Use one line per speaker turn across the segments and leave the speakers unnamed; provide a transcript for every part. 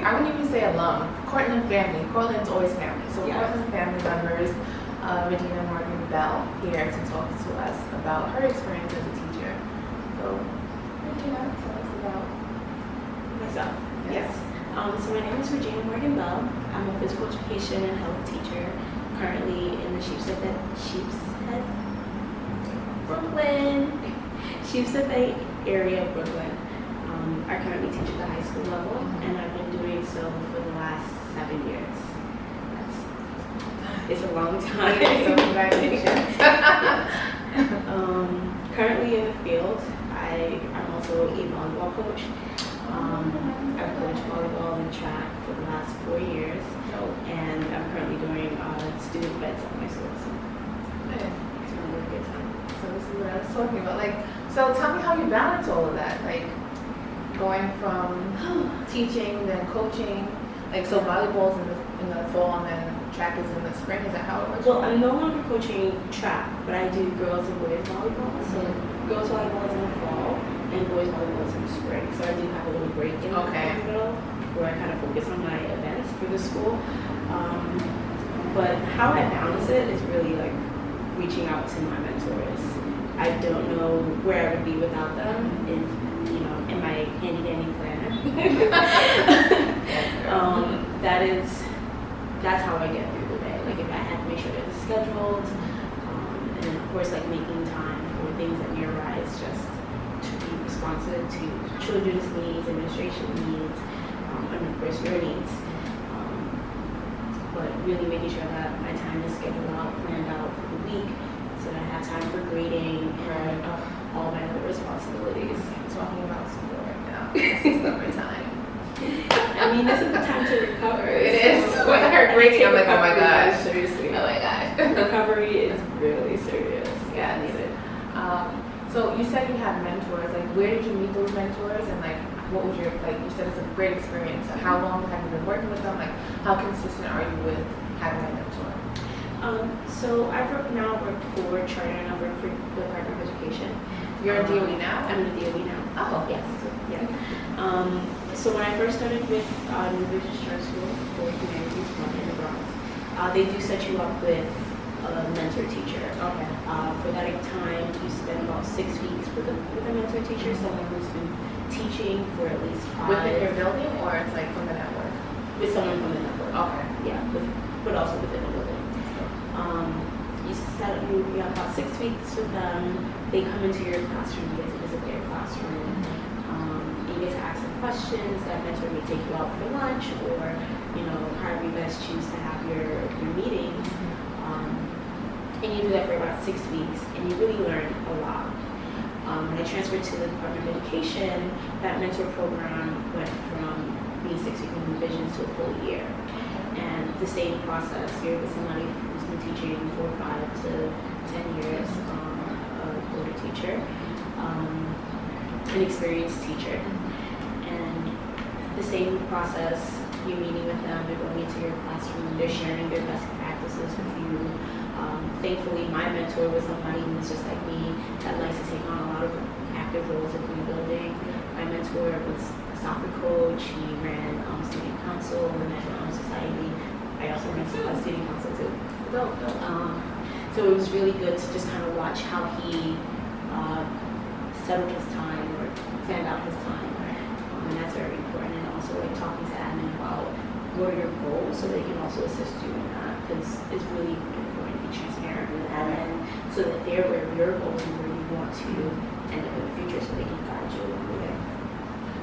I wouldn't even say alum. Cortland family. Cortland's always family. So
Yes.
Cortland family members, Regina Morgan-Belle here to talk to us about her experience as a teacher. So, Regina, tell us about
Myself.
Yes.
So my name is Regina Morgan-Belle. I'm a physical education and health teacher currently in the Sheepshead Bay area of Brooklyn. I currently teach at the high school level, and I've been doing so for the last 7 years. It's a long time.
So congratulations.
Currently in the field, I'm also a volleyball coach. I've coached volleyball and track for the last 4 years, and I'm currently doing student events at my school. So it's been a really good time.
So this is what I was talking about. So tell me how you balance all of that, going from teaching, then coaching. So volleyball's in the fall, and then track is in the spring. Is that how it works?
Well, I'm no longer coaching track, but I do girls and boys volleyball. So girls volleyball is in the fall, and boys volleyball is in the spring. So I do have a little break in the middle where I kind of focus on my events for the school. But how I balance it is really reaching out to my mentors. I don't know where I would be without them in my handy dandy planner. That's how I get through the day. If I have to make sure that it's scheduled, and of course making time for things that may arise just to be responsive to children's needs, administration needs, and of course your needs. But really making sure that my time is scheduled out, planned out for the week, so that I have time for grading and all my other responsibilities.
I'm talking about school right now. This is summertime.
I mean, this is the time to recover.
It is. When I heard grading, I'm like, oh my gosh.
Seriously.
Oh my gosh.
Recovery is really serious.
Yeah,
I need it.
So you said you have mentors. Where did you meet those mentors? And what was your, you said it's a great experience. So how long have you been working with them? How consistent are you with having a mentor?
So I've now worked for Charter, and I've worked for the Department of Education.
You're a DOE now?
I'm in the DOE now.
Oh,
yes. Yeah. So when I first started with New Vision Charter School for Humanities in the Bronx, they do set you up with a mentor teacher.
Okay.
For that time, you spend about 6 weeks with a mentor teacher, someone who's been teaching for at least 5.
Within your building, or it's from the network?
With someone from the network.
Okay.
Yeah, but also within the building. You have about 6 weeks with them. They come into your classroom. You get to visit their classroom. You get to ask them questions. That mentor may take you out for lunch, or however you guys choose to have your meetings. And you do that for about 6 weeks, and you really learn a lot. When I transferred to the Department of Education, that mentor program went from being 6 weeks in revisions to a full year. And the same process, you're with somebody who's been teaching for 5 to 10 years, a older teacher, an experienced teacher. And the same process, you're meeting with them, they're going into your classroom, they're sharing their best practices with you. Thankfully, my mentor was somebody who was just like me, that likes to take on a lot of active roles in the building. My mentor was a soccer coach, he ran student council, the National Honor Society. I also ran student council too. So it was really good to just kind of watch how he settled his time or planned out his time. And that's very important. And also talking to admin about what are your goals so they can also assist you in that, because it's really important to be transparent with admin so that they're aware of your goals and where you want to end up in the future so they can guide you along the way.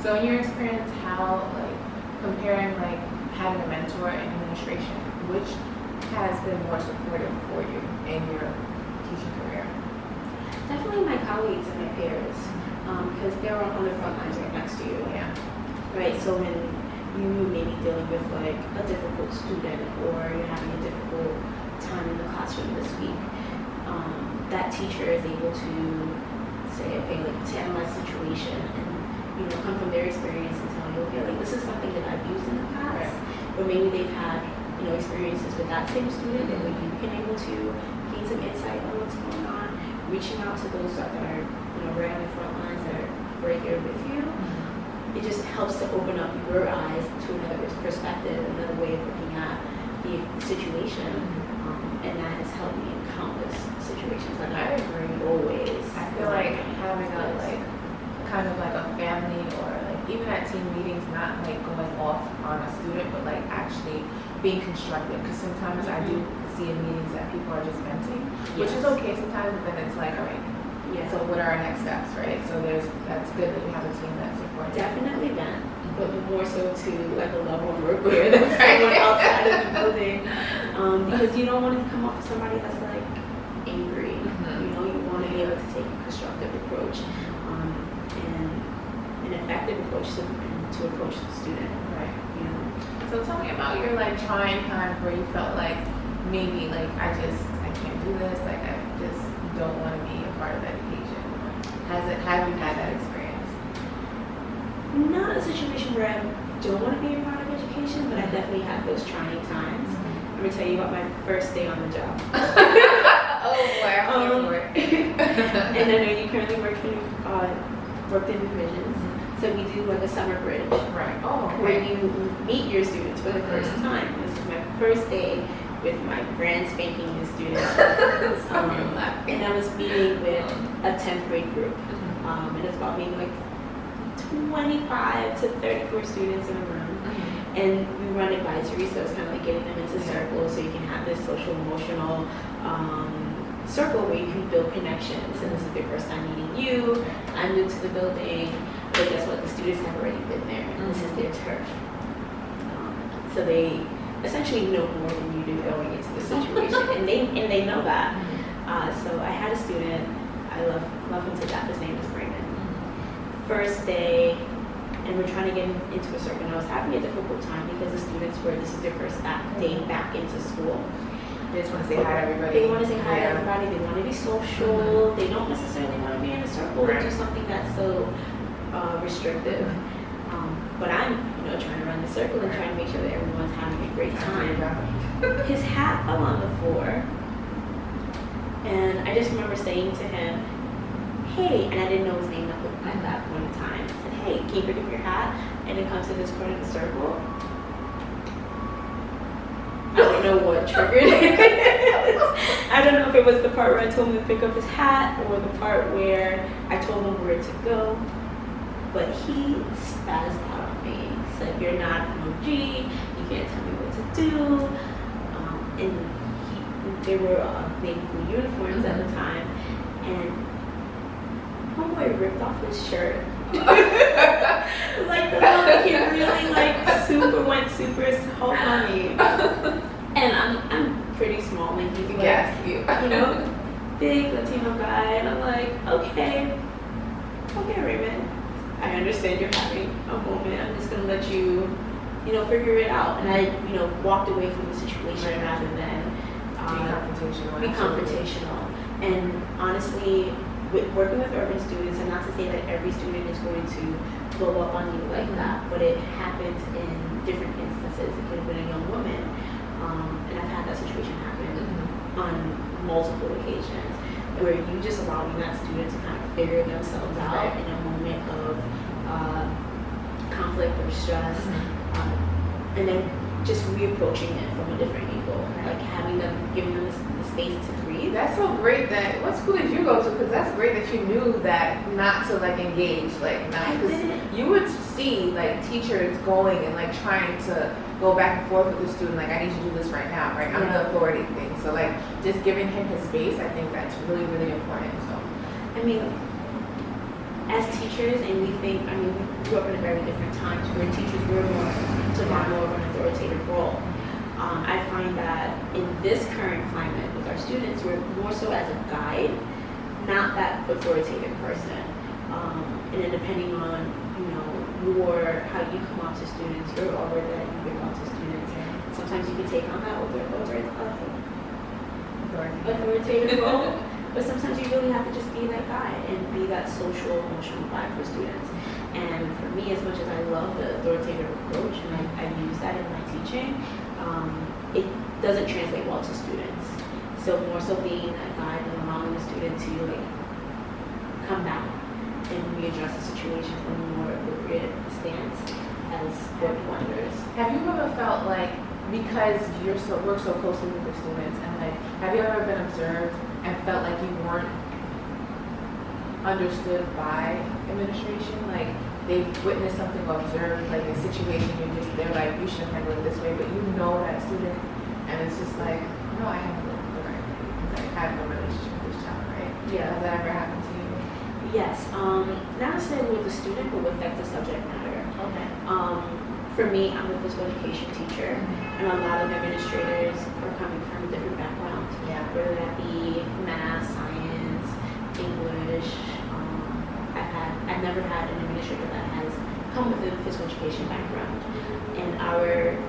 So in your experience, how, comparing having a mentor and administration, which has been more supportive for you in your teaching career?
Definitely my colleagues and my peers, because they're on the front lines right next to you.
Yeah.
Right, so when you may be dealing with a difficult student, or you're having a difficult time in the classroom this week, that teacher is able to say, okay, to analyze the situation and come from their experience and tell you, okay, this is something that I've used in the past, or maybe they've had experiences with that same student, and when you can able to gain some insight on what's going on, reaching out to those that are right on the front lines that are right here with you. it just helps to open up your eyes to another perspective, another way of looking at the situation, and that has helped me in countless situations. Like
I agree.
Always.
I feel like having a like kind of like a family or like even at team meetings, not like going off on a student, but like actually being constructive. Because sometimes I do see in meetings that people are just venting, which is okay sometimes, but then it's like, all right.
Yeah.
So what are our next steps, right? So that's good that you have a team that supports.
Definitely vent, but more so to like a level of work where there's someone outside of the building, because you don't want to come off as somebody that's like angry. You know, you want to be able to take a constructive approach, and an effective approach to approach the student.
Right.
You know.
So tell me about your like trying times where you felt like maybe like I can't do this, like I just don't want to be a part of education. Have you had that experience?
Not a situation where I don't want to be a part of education, but I definitely had those trying times. Let me tell you about my first day on the job.
Oh boy, I'm here for it.
And I know you currently worked in divisions, so we do like a summer bridge.
Right. Oh, okay.
Where you meet your students for the first time. This is my first day with my brand spanking new students. And I was meeting with a 10th grade group. And it's about maybe like 25 to 34 students in a room. And we run advisory, so it's kind of like getting them into circles so you can have this social emotional circle where you can build connections. And this is their first time meeting you. I'm new to the building, but guess what? The students have already been there. This is their turf. So they essentially know more than you do going into the situation, and they know that. So I had a student, I love him to death. His name is Ravin. First day, and we're trying to get into a circle. And I was having a difficult time because the students this is their first day back into school.
They just want to say hi to everybody.
They want to say hi to everybody. They want to be social. They don't necessarily want to be in a circle and do something that's so restrictive. But I'm, trying to run the circle and trying to make sure that everyone's having a great time. His hat fell on the floor, and I just remember saying to him, "Hey," and I didn't know his name at that point in time. I said, "Hey, can you pick up your hat and then come to this part of the circle?" I don't know what triggered it. I don't know if it was the part where I told him to pick up his hat or the part where I told him where to go. But he spazzed out on me. He said, "You're not an OG. You can't tell me what to do." And they were navy blue uniforms at the time. And homeboy ripped off his shirt. Like the one he really went super hard on me. And I'm pretty small, and he's like, big Latino guy, and I'm like, okay, Raven, I understand you're having a moment. I'm just gonna let you, figure it out. And I, walked away from the situation rather than be confrontational. And honestly, working with urban students, and not to say that every student is going to blow up on you like that, but it happens in different instances. It could have been a young woman, and I've had that situation happen on multiple occasions, where you just allowing that student to kind of figure themselves out in a moment of conflict or stress, and then just reapproaching it from a different angle, like giving them the space to breathe.
That's so great. What school did you go to? Because that's great that you knew that not to engage, you would see teachers going and trying to go back and forth with the student, I need you to do this right now, right? I'm the authority thing. So just giving him his space, I think that's really, really important. So
I mean, as teachers, and we grew up in a very different time where teachers were took on more of an authoritative role. I find that in this current climate with our students, we're more so as a guide, not that authoritative person. And then depending on, how you come off to students, your aura that you bring out to students, sometimes you can take on that authoritative role, but sometimes you really have to just be that guide and be that social, emotional guide for students. And for me, as much as I love the authoritative approach, and I use that in my teaching, it doesn't translate well to students. So more so being that guide and allowing the student to come back and we address the situation from a more appropriate stance as board wonders.
Have you ever felt like, because work so closely with the students, and like, have you ever been observed and felt like you weren't understood by administration? Like they witnessed something or observed like a situation, they're like, you should handle it this way, but you know that student, and it's just like, no, I handle it the right way because I have no relationship with this child, right?
Yeah.
Has that ever happened to you?
Yes, not necessarily with the student, but with like the subject matter.
Okay.
For me, I'm a physical education teacher, and a lot of administrators are coming from a different background.
Yeah.
Whether that be math, science, English. I've never had an administrator that has come with a physical education background. And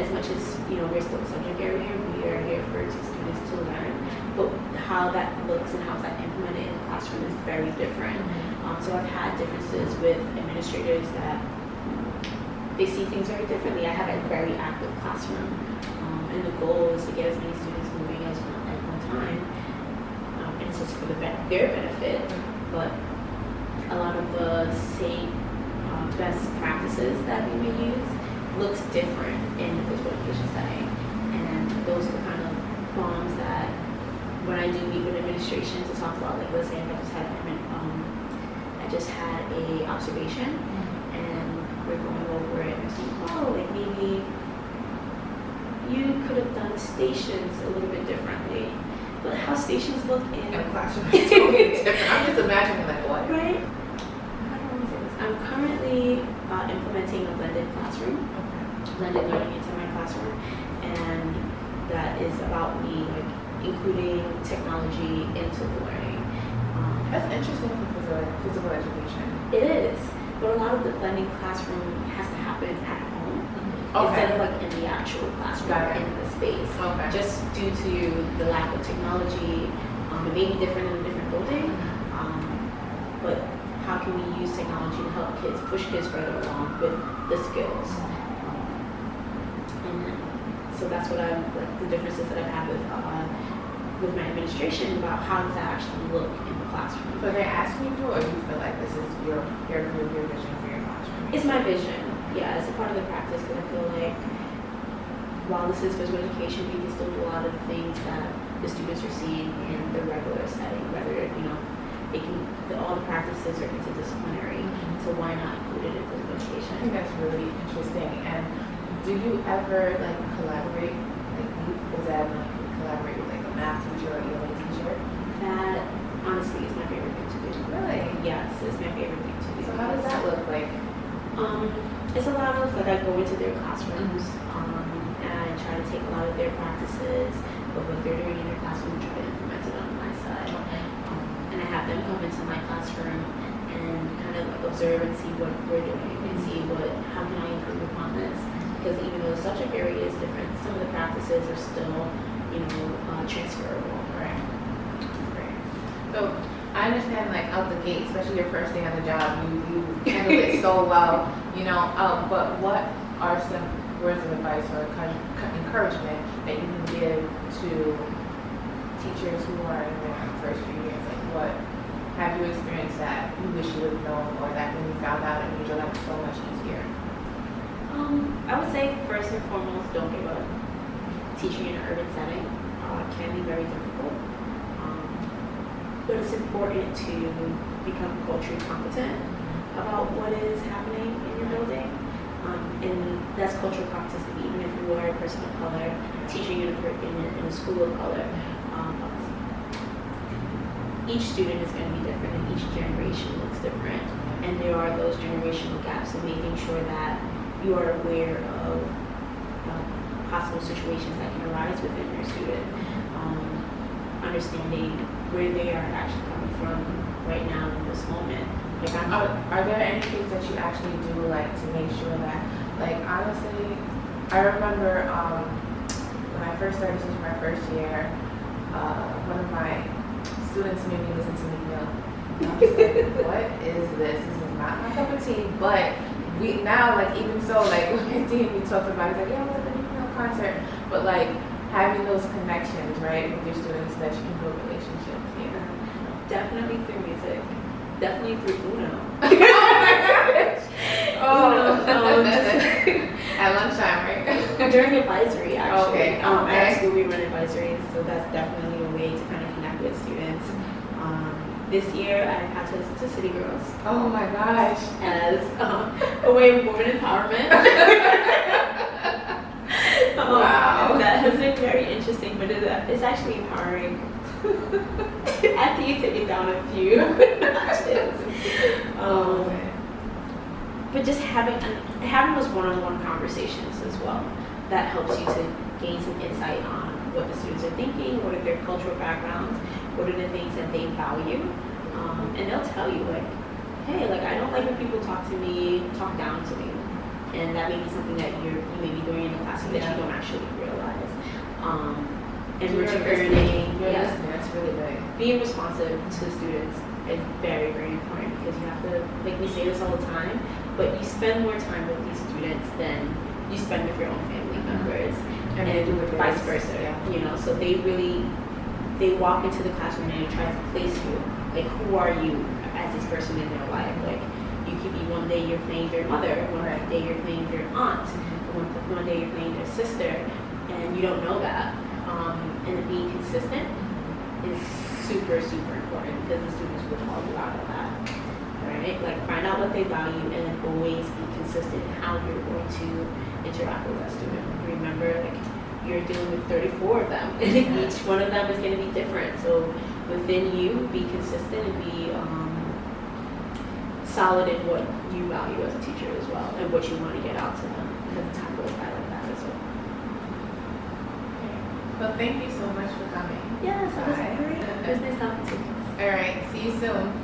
as much as, we're still a subject area, we are here for students to learn, but how that looks and how that implemented in the classroom is very different. So I've had differences with administrators that they see things very differently. I have a very active classroom, and the goal is to get as many students moving at one time, and it's just for their benefit, but a lot of the same best practices that we may use looks different in the physical education setting, and those are the kind of qualms that when I do meet with administration to talk about, like let's say I just had a observation and we're going over it and saying, oh, like maybe you could have done stations a little bit differently, but how stations look in
a classroom is totally different. I'm just imagining like what?
Right? I'm currently implementing a blended classroom, blended learning into my classroom, and that is about me like including technology into the learning.
That's interesting for physical education.
It is, but a lot of the blending classroom has to happen at home instead of like in the actual classroom or in the space. Just due to the lack of technology, it may be different in a different building, but how can we use technology to help kids, push kids further along with the skills? And so that's what the differences that I've had with my administration about how does that actually look in the classroom.
So they're asking you to, or you feel like this is your vision for your classroom?
It's my vision, yeah, it's a part of the practice, because I feel like while this is physical education, we can still do a lot of the things that the students are seeing in the regular setting, whether, all the practices are interdisciplinary, so why not include it in physical education?
I think that's really interesting. And do you ever like collaborate? Is that collaborate with like a math teacher or ELA teacher?
That honestly is my favorite thing to do.
Really?
Yes, it's my favorite thing to do.
So how does that look like?
It's a lot of like I go into their classrooms and I try to take a lot of their practices, but what they're doing in their classroom, try to implement it on my side. And I have them come into my classroom and kind of like observe and see what we're doing and see how can I improve upon this. Because even though the subject area is different, some of the practices are still, transferable.
Right. Great. So I understand like out the gate, especially your first day on the job, you handle it so well, but what are some words of advice or encouragement that you can give to teachers who are in their first few years? Like what have you experienced that you wish you would have known, or that when you found out it made your life so much easier?
I would say first and foremost, don't give up. Teaching in an urban setting can be very difficult, but it's important to become culturally competent about what is happening in your building, and that's cultural competence. Even if you are a person of color, teaching in a school of color, each student is going to be different, and each generation looks different, and there are those generational gaps, and making sure that you are aware of possible situations that can arise within your student, understanding where they are actually coming from right now in this moment. Like,
are there any things that you actually do like to make sure that, like honestly, I remember when I first started teaching my first year, one of my students made me listen to Meek. And I was like, what is this? This is not my cup of tea, but we now, like, even so, like, when Dean, we talked about, he's like, yeah, I was at the Meek concert, but, like, having those connections, right, with your students that you can build relationships,
Definitely through music. definitely through Uno.
Oh,
Just
at lunchtime, right?
during advisory, actually.
Okay.
At school we run advisories, so that's definitely a way to kind of connect with students. This year I've had to listen to City Girls
Oh my gosh.
as a way of women empowerment.
Wow.
That has been very interesting, but it's actually empowering. After you take it down a few notches. But just having those one-on-one conversations as well, that helps you to gain some insight on what the students are thinking, what are their cultural backgrounds, what are the things that they value, and they'll tell you like, hey, like I don't like when people talk down to me, and that may be something that you may be doing in the classroom that you don't actually realize. And returning,
That's really big.
being responsive to students is very, very important, because you have to, like we say this all the time, but you spend more time with these students than you spend with your own family members,
And they do with
vice
theirs.
versa.
Yeah.
You know, so they walk into the classroom and they try to place you. Like, who are you as this person in their life? Like, you could be one day you're playing your mother, one day you're playing your aunt, one day you're playing your sister, and you don't know that. And being consistent is super, super important, because the students will call you out on that. Right? Like, find out what they value and then always be consistent in how you're going to interact with that student. Remember, like, you're dealing with 34 of them, and each one of them is going to be different. So within you, be consistent and be solid in what you value as a teacher as well, and what you want to get out to them, because time goes by like that as well.
Well, thank you so much for coming.
Yes, that was
Bye.
great. It was nice talking to you.
All right. See you soon.